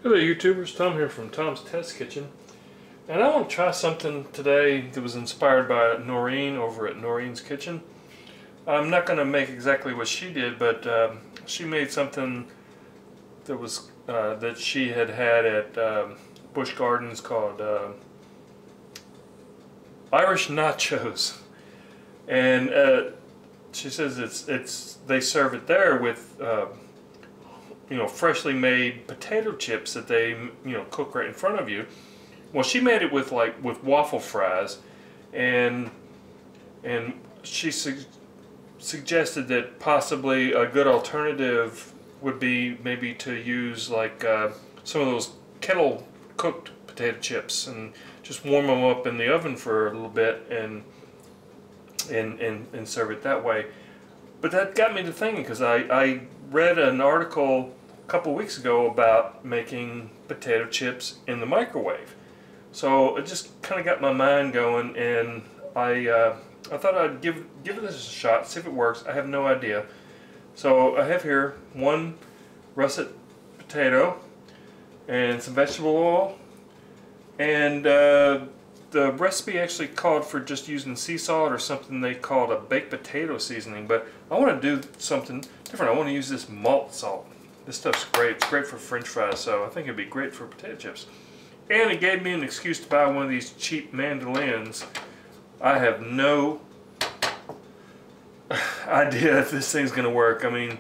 Hello YouTubers, Tom here from Tom's Test Kitchen, and I want to try something today that was inspired by Noreen over at Noreen's Kitchen. I'm not going to make exactly what she did, but she made something that was that she had at Busch Gardens called Irish nachos, and she says they serve it there with freshly made potato chips that they cook right in front of you. Well, she made it with waffle fries, and she suggested that possibly a good alternative would be maybe to use some of those kettle cooked potato chips and just warm them up in the oven for a little bit and serve it that way. But that got me to thinking, because I read an article a couple weeks ago about making potato chips in the microwave. So it just kind of got my mind going, and I thought I'd give this a shot, see if it works. I have no idea. So I have here one russet potato and some vegetable oil, and the recipe actually called for just using sea salt or something they called a baked potato seasoning, but I want to do something different. I want to use this malt salt. This stuff's great. It's great for French fries, so I think it'd be great for potato chips. And it gave me an excuse to buy one of these cheap mandolins. I have no idea if this thing's gonna work. I mean,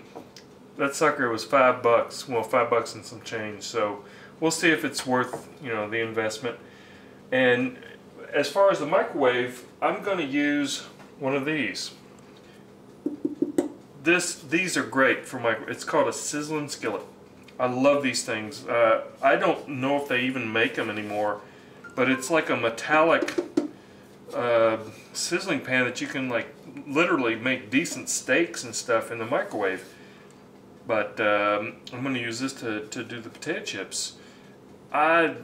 that sucker was $5. Well, $5 and some change. So we'll see if it's worth the investment. And as far as the microwave, I'm going to use one of these. These are great for it's called a sizzling skillet. I love these things. I don't know if they even make them anymore, but it's like a metallic sizzling pan that you can literally make decent steaks and stuff in the microwave. But I'm going to use this to do the potato chips. I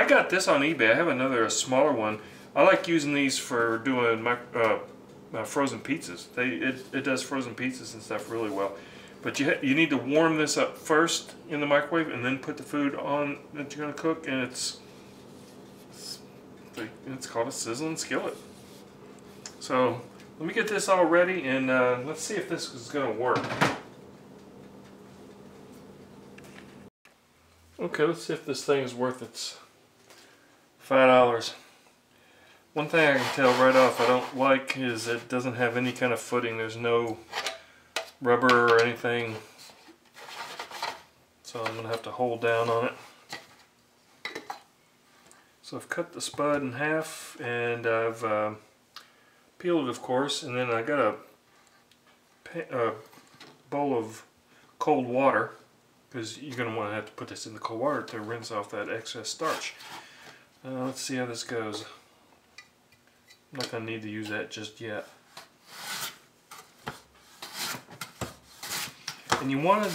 got this on eBay. I have a smaller one. I like using these for doing my frozen pizzas. It does frozen pizzas and stuff really well. But you need to warm this up first in the microwave and then put the food on that you're going to cook, and it's called a sizzling skillet. So let me get this all ready, and let's see if this is going to work. Okay, let's see if this thing is worth its $5. One thing I can tell right off I don't like is it doesn't have any kind of footing. There's no rubber or anything, so I'm going to have to hold down on it. So I've cut the spud in half, and I've peeled it, of course, and then I got a bowl of cold water, because you're going to want to have to put this in the cold water to rinse off that excess starch. Let's see how this goes. I'm not going to need to use that just yet. And you want to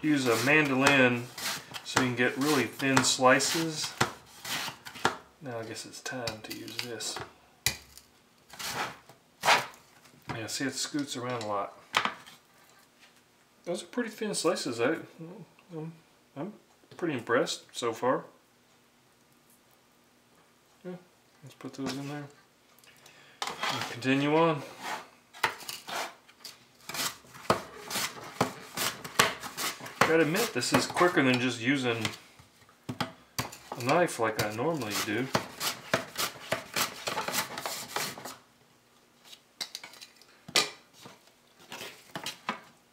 use a mandolin so you can get really thin slices. Now I guess it's time to use this. Yeah, see, it scoots around a lot. Those are pretty thin slices. I'm pretty impressed so far. Yeah, let's put those in there and continue on. Gotta admit, this is quicker than just using a knife like I normally do.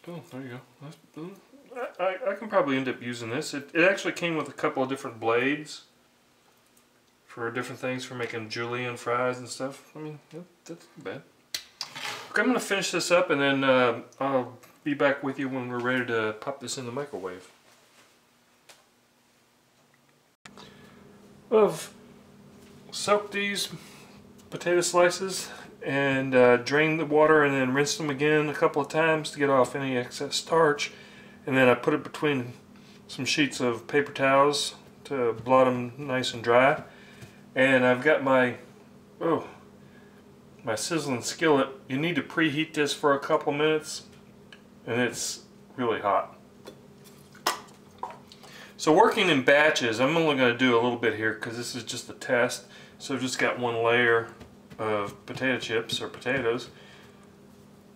Oh, there you go. I can probably end up using this. It actually came with a couple of different blades for different things, for making julienne fries and stuff. I mean, that's not bad. Okay, I'm going to finish this up, and then I'll be back with you when we're ready to pop this in the microwave. I've soaked these potato slices and drained the water, and then rinsed them again a couple of times to get off any excess starch. And then I put it between some sheets of paper towels to blot them nice and dry. And I've got my sizzling skillet. You need to preheat this for a couple minutes, and it's really hot. So working in batches, I'm only going to do a little bit here because this is just a test. So I've just got one layer of potato chips or potatoes.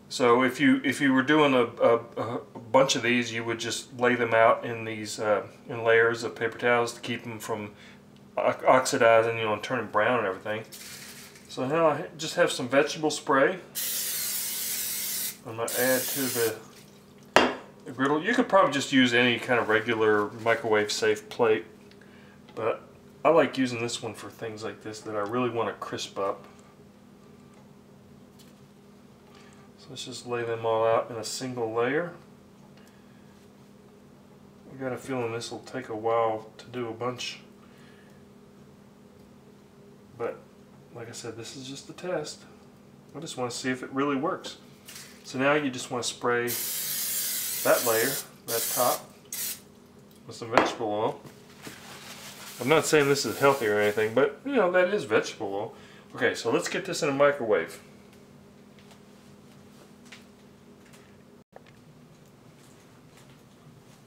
So if you were doing a bunch of these, you would just lay them out in these in layers of paper towels to keep them from oxidizing, and turning brown and everything. So now I just have some vegetable spray. I'm going to add to the griddle. You could probably just use any kind of regular microwave safe plate, but I like using this one for things like this that I really want to crisp up. So let's just lay them all out in a single layer. I got a feeling this will take a while to do a bunch, but like I said, this is just a test. I just want to see if it really works. So now you just want to spray that layer, that top, with some vegetable oil. I'm not saying this is healthy or anything, but that is vegetable oil. Okay, so let's get this in a microwave.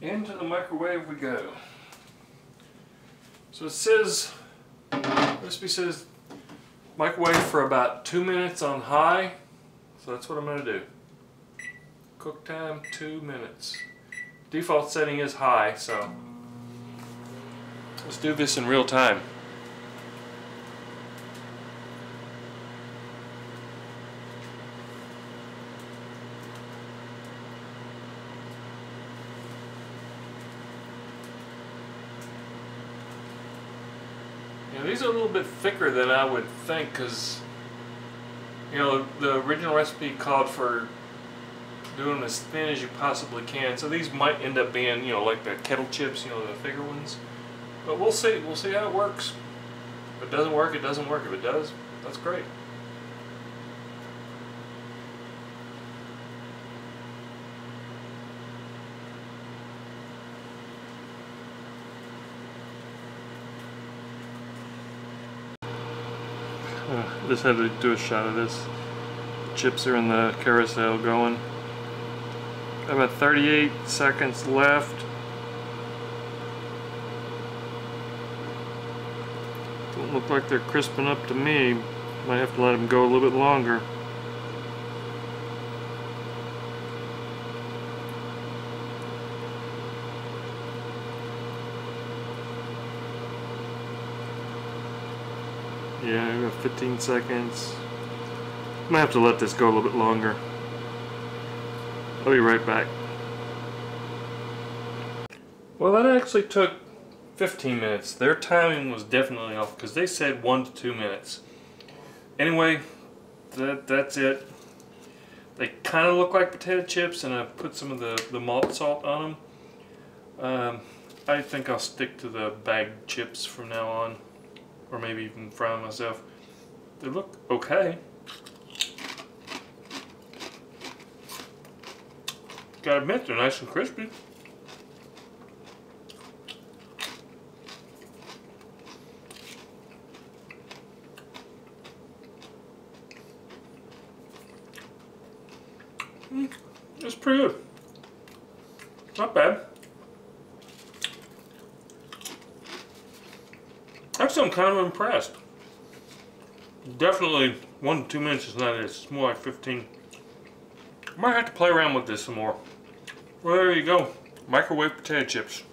Into the microwave we go. So it says, recipe says microwave for about 2 minutes on high. So that's what I'm going to do. Cook time 2 minutes. Default setting is high, so let's do this in real time. These are a little bit thicker than I would think, because the original recipe called for doing as thin as you possibly can. So these might end up being, like the kettle chips, the thicker ones. But we'll see. We'll see how it works. If it doesn't work, it doesn't work. If it does, that's great. Just had to do a shot of this. Chips are in the carousel going. About 38 seconds left. Don't look like they're crisping up to me. Might have to let them go a little bit longer. Yeah, we got 15 seconds. Might have to let this go a little bit longer. I'll be right back. Well, that actually took 15 minutes. Their timing was definitely off because they said 1 to 2 minutes. Anyway, that's it. They kind of look like potato chips, and I put some of the malt salt on them. I think I'll stick to the bagged chips from now on, or maybe even fry them myself. They look okay. Gotta admit, they're nice and crispy. It's pretty good. Not bad. Actually, I'm kind of impressed. Definitely 1 to 2 minutes is not it. It's more like 15. I might have to play around with this some more. Well, there you go. Microwave potato chips.